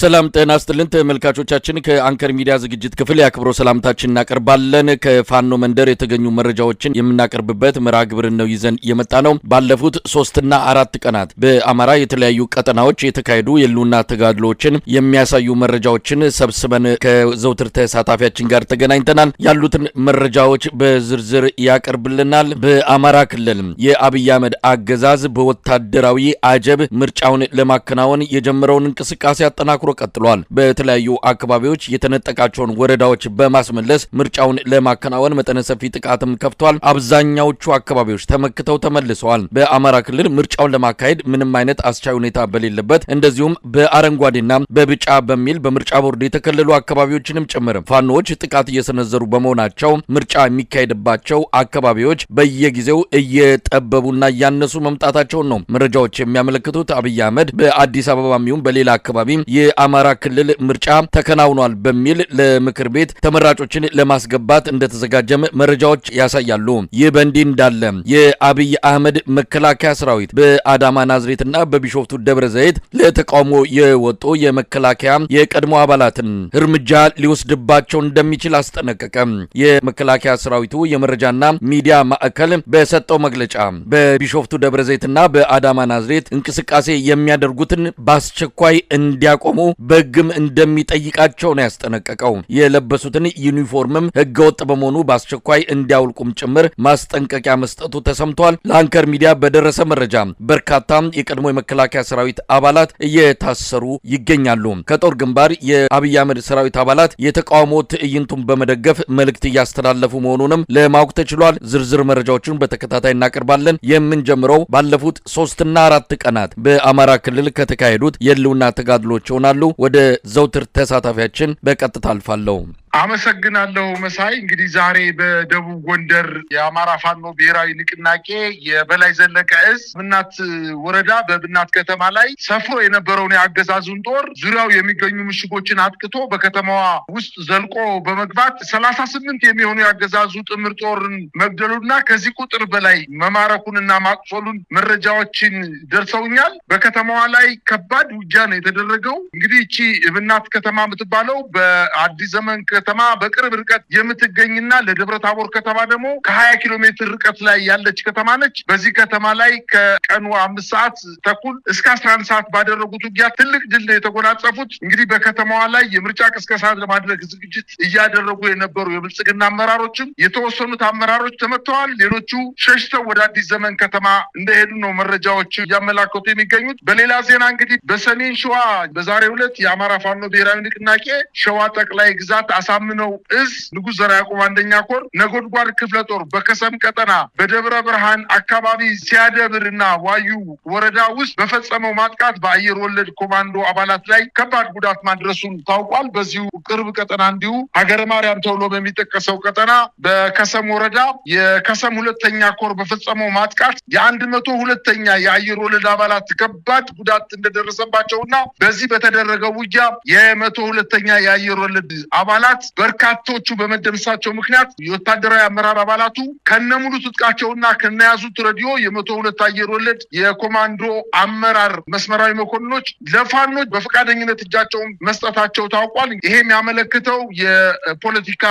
ሰላም ጤና ይስጥልን ተመልካቾቻችን ከአንከር ሚዲያ ዝግጅት ክፍል ያክብሮ ሰላምታችን እናቀርባለን። ከፋኖ መንደር የተገኙ መረጃዎችን የምናቀርብበት መርሃ ግብር ነው ይዘን የመጣ ነው። ባለፉት 3 እና 4 ቀናት በአማራ የተለያዩ ቀጠናዎች የተካሄዱ የሉና ተጋድሎችን የሚያሳዩ መረጃዎችን ሰብስበን ከዘውትር ተሳታፊያችን ጋር ተገናኝተናል። ያሉትን መረጃዎች በዝርዝር ያቀርብልናል። በአማራ ክልል የአብይ አህመድ አገዛዝ በወታደራዊ አጀብ ምርጫውን ለማከናወን የጀመረውን እንቅስቃሴ አጠናክሮ ቀጥሏል። በተለያዩ አካባቢዎች የተነጠቃቸውን ወረዳዎች በማስመለስ ምርጫውን ለማከናወን መጠነ ሰፊ ጥቃትም ከፍቷል። አብዛኛዎቹ አካባቢዎች ተመክተው ተመልሰዋል። በአማራ ክልል ምርጫውን ለማካሄድ ምንም አይነት አስቻይ ሁኔታ በሌለበት እንደዚሁም በአረንጓዴና በቢጫ በሚል በምርጫ ቦርድ የተከለሉ አካባቢዎችንም ጭምር ፋኖዎች ጥቃት እየሰነዘሩ በመሆናቸው ምርጫ የሚካሄድባቸው አካባቢዎች በየጊዜው እየጠበቡና እያነሱ መምጣታቸውን ነው መረጃዎች የሚያመለክቱት። አብይ አህመድ በአዲስ አበባም ይሁን በሌላ አካባቢ የአማራ ክልል ምርጫ ተከናውኗል በሚል ለምክር ቤት ተመራጮችን ለማስገባት እንደተዘጋጀም መረጃዎች ያሳያሉ። ይህ በእንዲህ እንዳለ የአብይ አህመድ መከላከያ ሰራዊት በአዳማ ናዝሬትና በቢሾፍቱ ደብረ ዘይት ለተቃውሞ የወጡ የመከላከያ የቀድሞ አባላትን እርምጃ ሊወስድባቸው እንደሚችል አስጠነቀቀ። የመከላከያ ሰራዊቱ የመረጃና ሚዲያ ማዕከል በሰጠው መግለጫ በቢሾፍቱ ደብረ ዘይትና በአዳማ ናዝሬት እንቅስቃሴ የሚያደርጉትን በአስቸኳይ እንዲያቆሙ በግም እንደሚጠይቃቸው ነው ያስጠነቀቀው። የለበሱትን ዩኒፎርምም ህገወጥ በመሆኑ በአስቸኳይ እንዲያውልቁም ጭምር ማስጠንቀቂያ መስጠቱ ተሰምቷል። ለአንከር ሚዲያ በደረሰ መረጃ በርካታ የቀድሞ የመከላከያ ሰራዊት አባላት እየታሰሩ ይገኛሉ። ከጦር ግንባር የአብይ አህመድ ሰራዊት አባላት የተቃውሞ ትዕይንቱን በመደገፍ መልእክት እያስተላለፉ መሆኑንም ለማወቅ ተችሏል። ዝርዝር መረጃዎችን በተከታታይ እናቀርባለን። የምንጀምረው ባለፉት 3 እና 4 ቀናት በአማራ ክልል ከተካሄዱት የሉና ተጋድሎች ሆናሉ። ወደ ዘውትር ተሳታፊያችን በቀጥታ አልፋለሁ። አመሰግናለሁ መሳይ። እንግዲህ ዛሬ በደቡብ ጎንደር የአማራ ፋኖ ብሔራዊ ንቅናቄ የበላይ ዘለቀ እዝ ብናት ወረዳ በብናት ከተማ ላይ ሰፍሮ የነበረውን የአገዛዙን ጦር ዙሪያው የሚገኙ ምሽጎችን አጥቅቶ በከተማዋ ውስጥ ዘልቆ በመግባት 38 የሚሆኑ የአገዛዙ ጥምር ጦርን መግደሉና ከዚህ ቁጥር በላይ መማረኩንና ማቅሶሉን መረጃዎችን ደርሰውኛል። በከተማዋ ላይ ከባድ ውጊያ ነው የተደረገው። እንግዲህ እቺ ብናት ከተማ የምትባለው በአዲስ ዘመን ከተማ በቅርብ ርቀት የምትገኝና ለደብረ ታቦር ከተማ ደግሞ ከ20 ኪሎ ሜትር ርቀት ላይ ያለች ከተማ ነች። በዚህ ከተማ ላይ ከቀኑ 5 ሰዓት ተኩል እስከ 11 ሰዓት ባደረጉት ውጊያ ትልቅ ድል የተጎናጸፉት። እንግዲህ በከተማዋ ላይ የምርጫ ቅስቀሳ ለማድረግ ዝግጅት እያደረጉ የነበሩ የብልጽግና አመራሮችም የተወሰኑት አመራሮች ተመተዋል። ሌሎቹ ሸሽተው ወደ አዲስ ዘመን ከተማ እንደሄዱ ነው መረጃዎች እያመላከቱ የሚገኙት። በሌላ ዜና እንግዲህ በሰሜን ሸዋ በዛሬው ዕለት የአማራ ፋኖ ብሔራዊ ንቅናቄ ሸዋ ጠቅላይ ግዛት አሳምነው እዝ ንጉስ ዘርዓ ያዕቆብ 1ኛ ኮር ነጎድጓድ ክፍለ ጦር በከሰም ቀጠና በደብረ ብርሃን አካባቢ ሲያደብርና ዋዩ ወረዳ ውስጥ በፈጸመው ማጥቃት በአየር ወለድ ኮማንዶ አባላት ላይ ከባድ ጉዳት ማድረሱን ታውቋል። በዚሁ ቅርብ ቀጠና እንዲሁ ሀገረ ማርያም ተብሎ በሚጠቀሰው ቀጠና በከሰም ወረዳ የከሰም 2ኛ ኮር በፈጸመው ማጥቃት የ102ኛ የአየር ወለድ አባላት ከባድ ጉዳት እንደደረሰባቸውና በዚህ በተደረገው ውጊያ የ102ኛ የአየር ወለድ አባላት በርካቶቹ በመደምሳቸው ምክንያት የወታደራዊ አመራር አባላቱ ከነሙሉ ትጥቃቸውና ከነያዙት ሬዲዮ የ102 አየር ወለድ የኮማንዶ አመራር መስመራዊ መኮንኖች ለፋኖች በፈቃደኝነት እጃቸውን መስጠታቸው ታውቋል። ይሄም ያመለክተው የፖለቲካ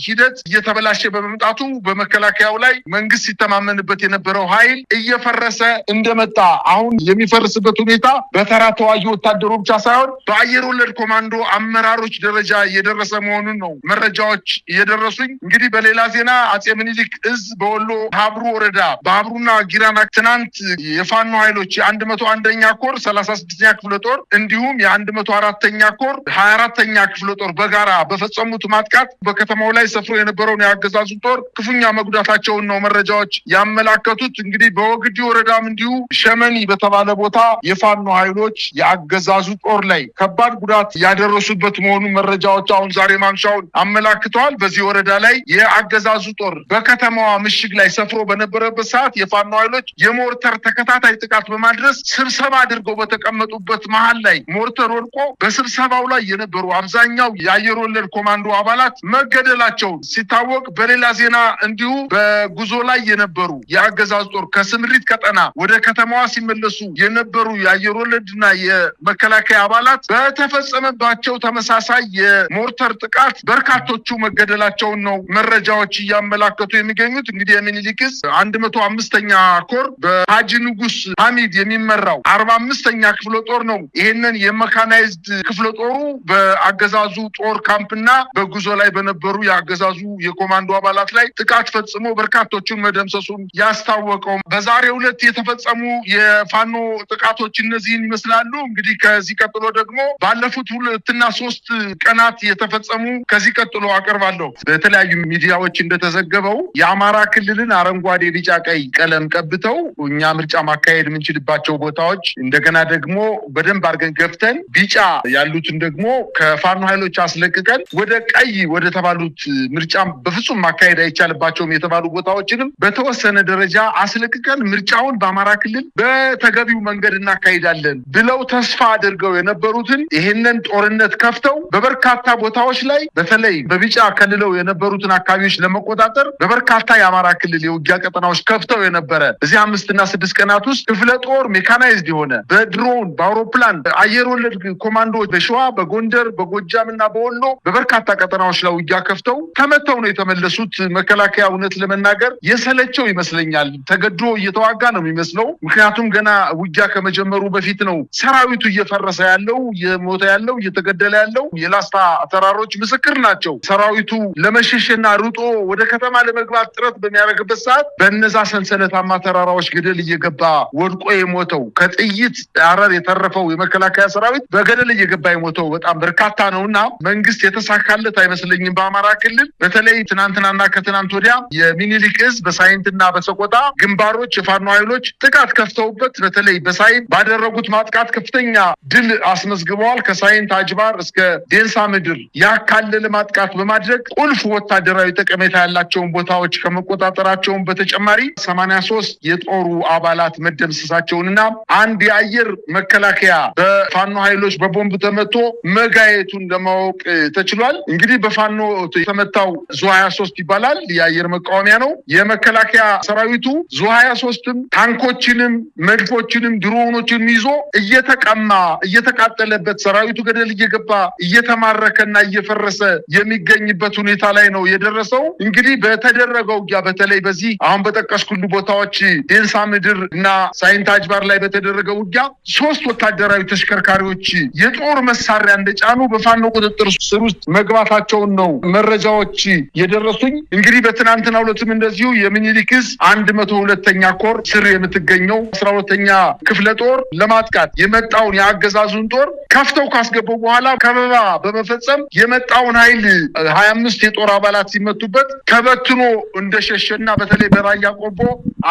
ሂደት እየተበላሸ በመምጣቱ በመከላከያው ላይ መንግስት ሲተማመንበት የነበረው ኃይል እየፈረሰ እንደመጣ፣ አሁን የሚፈርስበት ሁኔታ በተራ ተዋጊ ወታደሩ ብቻ ሳይሆን በአየር ወለድ ኮማንዶ አመራሮች ደረጃ እየደረሰ መሆኑን ነው መረጃዎች እየደረሱኝ። እንግዲህ በሌላ ዜና አጼ ምኒልክ እዝ በወሎ ሀብሩ ወረዳ በሀብሩና ጊራና ትናንት የፋኖ ኃይሎች የ101ኛ ኮር 36ኛ ክፍለ ጦር እንዲሁም የ104ኛ ኮር 24ኛ ክፍለ ጦር በጋራ በፈጸሙት ማጥቃት በከተማው ላይ ሰፍሮ የነበረውን የአገዛዙ ጦር ክፉኛ መጉዳታቸውን ነው መረጃዎች ያመላከቱት። እንግዲህ በወግዲ ወረዳም እንዲሁ ሸመኒ በተባለ ቦታ የፋኖ ኃይሎች የአገዛዙ ጦር ላይ ከባድ ጉዳት ያደረሱበት መሆኑን መረጃዎች አሁን ዛሬ ማምሻ ማምሻውን አመላክተዋል። በዚህ ወረዳ ላይ የአገዛዙ ጦር በከተማዋ ምሽግ ላይ ሰፍሮ በነበረበት ሰዓት የፋኖ ኃይሎች የሞርተር ተከታታይ ጥቃት በማድረስ ስብሰባ አድርገው በተቀመጡበት መሃል ላይ ሞርተር ወድቆ በስብሰባው ላይ የነበሩ አብዛኛው የአየር ወለድ ኮማንዶ አባላት መገደላቸው ሲታወቅ፣ በሌላ ዜና እንዲሁ በጉዞ ላይ የነበሩ የአገዛዙ ጦር ከስምሪት ቀጠና ወደ ከተማዋ ሲመለሱ የነበሩ የአየር ወለድና የመከላከያ አባላት በተፈጸመባቸው ተመሳሳይ የሞርተር ጥቃት በርካቶቹ መገደላቸውን ነው መረጃዎች እያመላከቱ የሚገኙት። እንግዲህ የሚኒሊክ ዕዝ 105ኛ ኮር በሃጂ ንጉስ ሐሚድ የሚመራው 45ኛ ክፍለ ጦር ነው። ይሄንን የመካናይዝድ ክፍለ ጦሩ በአገዛዙ ጦር ካምፕና በጉዞ ላይ በነበሩ የአገዛዙ የኮማንዶ አባላት ላይ ጥቃት ፈጽሞ በርካቶቹን መደምሰሱን ያስታወቀው። በዛሬው ዕለት የተፈጸሙ የፋኖ ጥቃቶች እነዚህን ይመስላሉ። እንግዲህ ከዚህ ቀጥሎ ደግሞ ባለፉት 2 እና 3 ቀናት የተፈጸሙ ከዚህ ቀጥሎ አቀርባለሁ። በተለያዩ ሚዲያዎች እንደተዘገበው የአማራ ክልልን አረንጓዴ፣ ቢጫ፣ ቀይ ቀለም ቀብተው እኛ ምርጫ ማካሄድ የምንችልባቸው ቦታዎች እንደገና ደግሞ በደንብ አድርገን ገፍተን ቢጫ ያሉትን ደግሞ ከፋኖ ኃይሎች አስለቅቀን ወደ ቀይ ወደ ተባሉት ምርጫ በፍጹም ማካሄድ አይቻልባቸውም የተባሉ ቦታዎችንም በተወሰነ ደረጃ አስለቅቀን ምርጫውን በአማራ ክልል በተገቢው መንገድ እናካሂዳለን ብለው ተስፋ አድርገው የነበሩትን ይሄንን ጦርነት ከፍተው በበርካታ ቦታዎች ላይ በተለይ በቢጫ ከልለው የነበሩትን አካባቢዎች ለመቆጣጠር በበርካታ የአማራ ክልል የውጊያ ቀጠናዎች ከፍተው የነበረ እዚህ 5 እና 6 ቀናት ውስጥ ክፍለ ጦር ሜካናይዝድ የሆነ በድሮን በአውሮፕላን አየር ወለድ ኮማንዶዎች በሸዋ በጎንደር በጎጃም እና በወሎ በበርካታ ቀጠናዎች ላይ ውጊያ ከፍተው ተመተው ነው የተመለሱት። መከላከያ እውነት ለመናገር የሰለቸው ይመስለኛል። ተገዶ እየተዋጋ ነው የሚመስለው። ምክንያቱም ገና ውጊያ ከመጀመሩ በፊት ነው ሰራዊቱ እየፈረሰ ያለው፣ እየሞተ ያለው፣ እየተገደለ ያለው። የላስታ ተራሮች ምስክር ናቸው። ሰራዊቱ ለመሸሽና ሩጦ ወደ ከተማ ለመግባት ጥረት በሚያደርግበት ሰዓት በእነዛ ሰንሰለታማ ተራራዎች ገደል እየገባ ወድቆ የሞተው ከጥይት አረር የተረፈው የመከላከያ ሰራዊት በገደል እየገባ የሞተው በጣም በርካታ ነውና መንግስት የተሳካለት አይመስለኝም። በአማራ ክልል በተለይ ትናንትናና ከትናንት ወዲያ የሚኒሊክ ዕዝ በሳይንትና በሰቆጣ ግንባሮች የፋኖ ኃይሎች ጥቃት ከፍተውበት በተለይ በሳይንት ባደረጉት ማጥቃት ከፍተኛ ድል አስመዝግበዋል። ከሳይንት አጅባር እስከ ዴንሳ ምድር ያካለለ ማጥቃት በማድረግ ቁልፍ ወታደራዊ ጠቀሜታ ያላቸውን ቦታዎች ከመቆጣጠራቸውን በተጨማሪ 83 የጦሩ አባላት መደምሰሳቸውንና አንድ የአየር መከላከያ በፋኖ ኃይሎች በቦምብ ተመቶ መጋየቱን ለማወቅ ተችሏል። እንግዲህ በፋኖ የተመታው ዙ23 ይባላል። የአየር መቃወሚያ ነው። የመከላከያ ሰራዊቱ ዙ23ም ታንኮችንም መድፎችንም ድሮኖችንም ይዞ እየተቀማ እየተቃጠለበት ሰራዊቱ ገደል እየገባ እየተማረከና እየፈረሰ የሚገኝበት ሁኔታ ላይ ነው የደረሰው። እንግዲህ በተደረገው ውጊያ በተለይ በዚህ አሁን በጠቀስኩት ቦታዎች ዴንሳ ምድር እና ሳይንት አጅባር ላይ በተደረገው ውጊያ 3 ወታደራዊ ተሽከርካሪዎች የጦር መሳሪያ እንደጫኑ በፋኖ ቁጥጥር ስር ውስጥ መግባታቸውን ነው መረጃዎች የደረሱኝ። እንግዲህ በትናንትናው ዕለትም እንደዚሁ የሚኒሊክ ዕዝ 102ኛ ኮር ስር የምትገኘው 12ኛ ክፍለ ጦር ለማጥቃት የመጣውን የአገዛዙን ጦር ከፍተው ካስገቡ በኋላ ከበባ በመፈጸም የመጣውን ኃይል 25 የጦር አባላት ሲመቱበት ተበትኖ እንደሸሸና በተለይ በራያ ቆቦ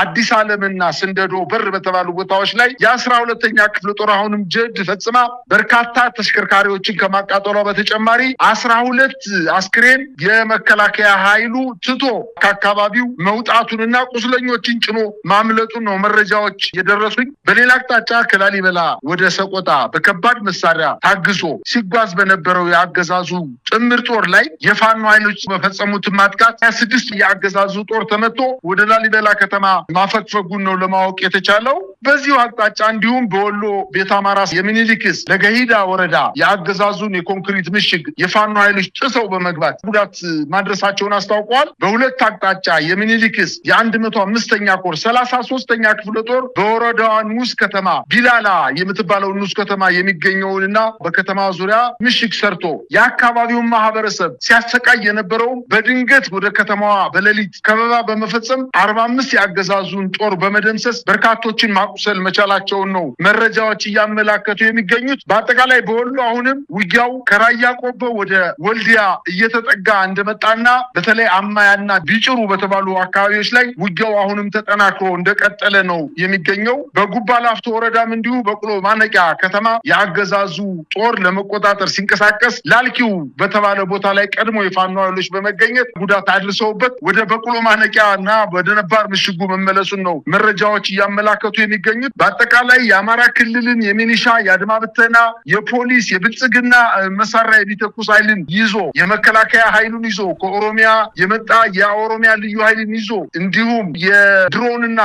አዲስ ዓለምና ስንደዶ በር በተባሉ ቦታዎች ላይ የ12ኛ ክፍለ ጦር አሁንም ጀብድ ፈጽማ በርካታ ተሽከርካሪዎችን ከማቃጠሏ በተጨማሪ 12 አስክሬን የመከላከያ ኃይሉ ትቶ ከአካባቢው መውጣቱንና ቁስለኞችን ጭኖ ማምለጡን ነው መረጃዎች የደረሱኝ። በሌላ አቅጣጫ ከላሊበላ ወደ ሰቆጣ በከባድ መሳሪያ ታግዞ ሲጓዝ በነበረው የአገዛዙ ጥምር ጦር ላይ የፋኖ ኃይሎች በፈጸሙት ማጥቃት 26 የአገዛዙ ጦር ተመቶ ወደ ላሊበላ ከተማ ማፈግፈጉን ነው ለማወቅ የተቻለው። በዚሁ አቅጣጫ እንዲሁም በወሎ ቤተ አማራ የሚኒሊክ ዕዝ ለገሂዳ ወረዳ የአገዛዙን የኮንክሪት ምሽግ የፋኖ ኃይሎች ጥሰው በመግባት ጉዳት ማድረሳቸውን አስታውቀዋል። በሁለት አቅጣጫ የሚኒሊክ ዕዝ የ105ኛ ኮር 33ኛ ክፍለ ጦር በወረዳዋ ንዑስ ከተማ ቢላላ የምትባለው ንዑስ ከተማ የሚገኘውንና በከተማ ዙሪያ ምሽግ ሰርቶ የአካባቢውን ማህበረሰብ ሲያሰቃይ የነበረው በድንገት ወደ ከተማዋ በሌሊት ከበባ በመፈጸም 45 የአገዛዙ የአገዛዙን ጦር በመደምሰስ በርካቶችን ማቁሰል መቻላቸውን ነው መረጃዎች እያመላከቱ የሚገኙት። በአጠቃላይ በወሎ አሁንም ውጊያው ከራያ ቆቦ ወደ ወልዲያ እየተጠጋ እንደመጣና በተለይ አማያና ቢጭሩ በተባሉ አካባቢዎች ላይ ውጊያው አሁንም ተጠናክሮ እንደቀጠለ ነው የሚገኘው። በጉባ ላፍቶ ወረዳም እንዲሁ በቅሎ ማነቂያ ከተማ የአገዛዙ ጦር ለመቆጣጠር ሲንቀሳቀስ ላልኪው በተባለ ቦታ ላይ ቀድሞ የፋኖ ኃይሎች በመገኘት ጉዳት አድርሰውበት ወደ በቅሎ ማነቂያና ወደ ነባር ምሽጉ መመለሱን ነው መረጃዎች እያመላከቱ የሚገኙት። በአጠቃላይ የአማራ ክልልን የሚኒሻ የአድማ ብተና የፖሊስ የብልጽግና መሳሪያ የሚተኩስ ኃይልን ይዞ የመከላከያ ኃይሉን ይዞ ከኦሮሚያ የመጣ የኦሮሚያ ልዩ ኃይልን ይዞ እንዲሁም የድሮንና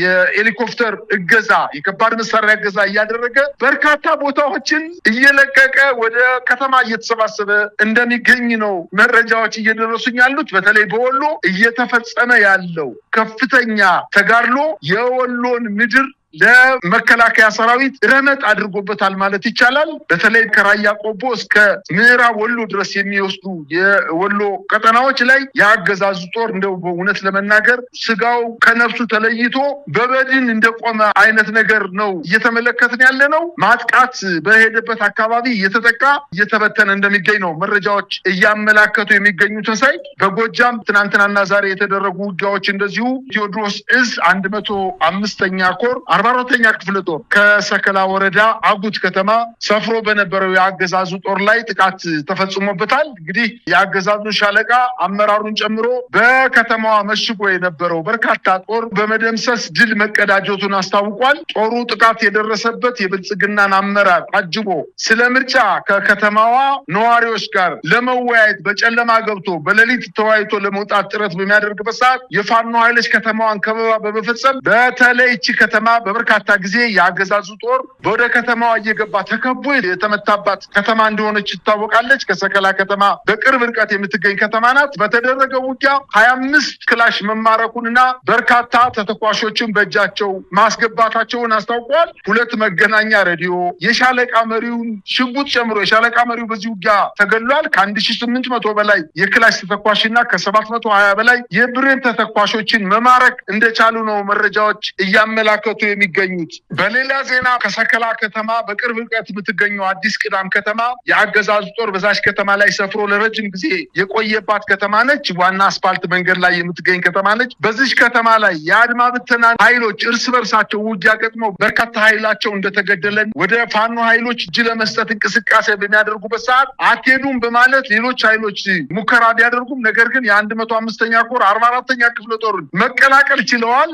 የሄሊኮፕተር እገዛ የከባድ መሳሪያ እገዛ እያደረገ በርካታ ቦታዎችን እየለቀቀ ወደ ከተማ እየተሰባሰበ እንደሚገኝ ነው መረጃዎች እየደረሱኝ ያሉት። በተለይ በወሎ እየተፈጸመ ያለው ከፍተኛ ተጋድሎ የወሎን ምድር ለመከላከያ ሰራዊት ረመጥ አድርጎበታል ማለት ይቻላል። በተለይ ከራያ ቆቦ እስከ ምዕራብ ወሎ ድረስ የሚወስዱ የወሎ ቀጠናዎች ላይ የአገዛዙ ጦር እንደው በእውነት ለመናገር ስጋው ከነፍሱ ተለይቶ በበድን እንደቆመ አይነት ነገር ነው እየተመለከትን ያለ ነው። ማጥቃት በሄደበት አካባቢ እየተጠቃ እየተበተነ እንደሚገኝ ነው መረጃዎች እያመላከቱ የሚገኙትን ሳይ በጎጃም ትናንትናና ዛሬ የተደረጉ ውጊያዎች እንደዚሁ ቴዎድሮስ እዝ 105ኛ ኮር 44ኛ ክፍለ ጦር ከሰከላ ወረዳ አጉት ከተማ ሰፍሮ በነበረው የአገዛዙ ጦር ላይ ጥቃት ተፈጽሞበታል። እንግዲህ የአገዛዙ ሻለቃ አመራሩን ጨምሮ በከተማዋ መሽጎ የነበረው በርካታ ጦር በመደምሰስ ድል መቀዳጀቱን አስታውቋል። ጦሩ ጥቃት የደረሰበት የብልጽግናን አመራር አጅቦ ስለ ምርጫ ከከተማዋ ነዋሪዎች ጋር ለመወያየት በጨለማ ገብቶ በሌሊት ተወያይቶ ለመውጣት ጥረት በሚያደርግበት ሰዓት የፋኖ ኃይሎች ከተማዋን ከበባ በመፈጸም በተለይ እቺ ከተማ በበርካታ ጊዜ የአገዛዙ ጦር ወደ ከተማዋ እየገባ ተከቦ የተመታባት ከተማ እንደሆነች ይታወቃለች። ከሰከላ ከተማ በቅርብ ርቀት የምትገኝ ከተማ ናት። በተደረገው ውጊያ 25 ክላሽ መማረኩንና በርካታ ተተኳሾችን በእጃቸው ማስገባታቸውን አስታውቋል። 2 መገናኛ ሬዲዮ የሻለቃ መሪውን ሽጉጥ ጨምሮ የሻለቃ መሪው በዚህ ውጊያ ተገድሏል። ከ1800 በላይ የክላሽ ተተኳሽና ከ720 በላይ የብሬን ተተኳሾችን መማረክ እንደቻሉ ነው መረጃዎች እያመላከቱ የሚገኙት። በሌላ ዜና ከሰከላ ከተማ በቅርብ ርቀት የምትገኘው አዲስ ቅዳም ከተማ የአገዛዙ ጦር በዛች ከተማ ላይ ሰፍሮ ለረጅም ጊዜ የቆየባት ከተማ ነች። ዋና አስፓልት መንገድ ላይ የምትገኝ ከተማ ነች። በዚች ከተማ ላይ የአድማ ብተና ኃይሎች እርስ በርሳቸው ውጊያ ገጥመው በርካታ ኃይላቸው እንደተገደለን ወደ ፋኖ ኃይሎች እጅ ለመስጠት እንቅስቃሴ በሚያደርጉበት ሰዓት አትሄዱም በማለት ሌሎች ኃይሎች ሙከራ ቢያደርጉም ነገር ግን የ105ኛ ኮር 44ኛ ክፍለ ጦር መቀላቀል ችለዋል።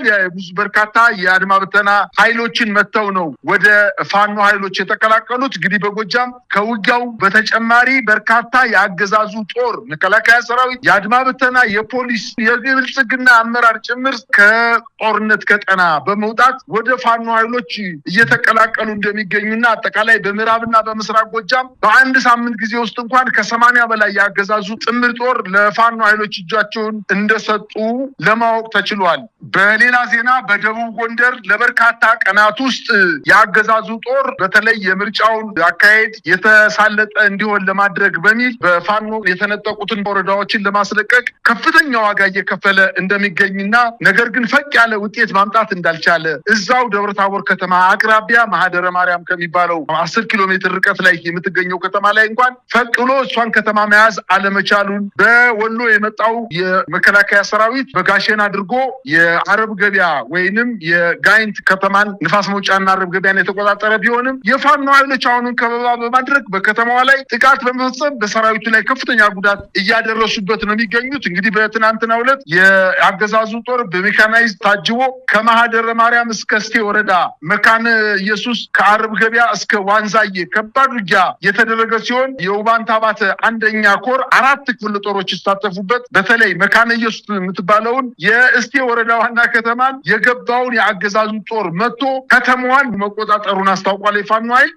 በርካታ የአድማ ብተና ኃይሎችን መተው ነው ወደ ፋኖ ኃይሎች የተቀላቀሉት። እንግዲህ በጎጃም ከውጊያው በተጨማሪ በርካታ የአገዛዙ ጦር መከላከያ ሰራዊት፣ የአድማ ብተና፣ የፖሊስ፣ የብልጽግና አመራር ጭምር ከጦርነት ቀጠና በመውጣት ወደ ፋኖ ኃይሎች እየተቀላቀሉ እንደሚገኙና አጠቃላይ በምዕራብና በምስራቅ ጎጃም በአንድ ሳምንት ጊዜ ውስጥ እንኳን ከ80 በላይ የአገዛዙ ጥምር ጦር ለፋኖ ኃይሎች እጃቸውን እንደሰጡ ለማወቅ ተችሏል። በሌላ ዜና በደቡብ ጎንደር ለበርካታ ቀናት ውስጥ የአገዛዙ ጦር በተለይ የምርጫውን አካሄድ የተሳለጠ እንዲሆን ለማድረግ በሚል በፋኖ የተነጠቁትን ወረዳዎችን ለማስለቀቅ ከፍተኛ ዋጋ እየከፈለ እንደሚገኝና ነገር ግን ፈቅ ያለ ውጤት ማምጣት እንዳልቻለ እዛው ደብረታቦር ከተማ አቅራቢያ ማህደረ ማርያም ከሚባለው 10 ኪሎ ሜትር ርቀት ላይ የምትገኘው ከተማ ላይ እንኳን ፈቅሎ እሷን ከተማ መያዝ አለመቻሉን በወሎ የመጣው የመከላከያ ሰራዊት በጋሸን አድርጎ የአረብ ገበያ ወይንም የጋይንት ከተማን ንፋስ መውጫና አረብ ገበያን የተቆጣጠረ ቢሆንም የፋኖ ኃይሎች አሁንም ከበባ በማድረግ በከተማዋ ላይ ጥቃት በመፈጸም በሰራዊቱ ላይ ከፍተኛ ጉዳት እያደረሱበት ነው የሚገኙት። እንግዲህ በትናንትናው ዕለት የአገዛዙ ጦር በሜካናይዝ ታጅቦ ከማህደረ ማርያም እስከ እስቴ ወረዳ መካነ ኢየሱስ ከአረብ ገበያ እስከ ዋንዛዬ ከባድ ውጊያ የተደረገ ሲሆን የውባንታ ባተ 1ኛ ኮር 4 ክፍለ ጦሮች ይሳተፉበት በተለይ መካነ ኢየሱስ የምትባለውን የእስቴ ወረዳ ዋና ከተማን የገባውን የአገዛዙ ጦር መጥቶ ከተማዋን መቆጣጠሩን አስታውቋል። የፋኖ ኃይል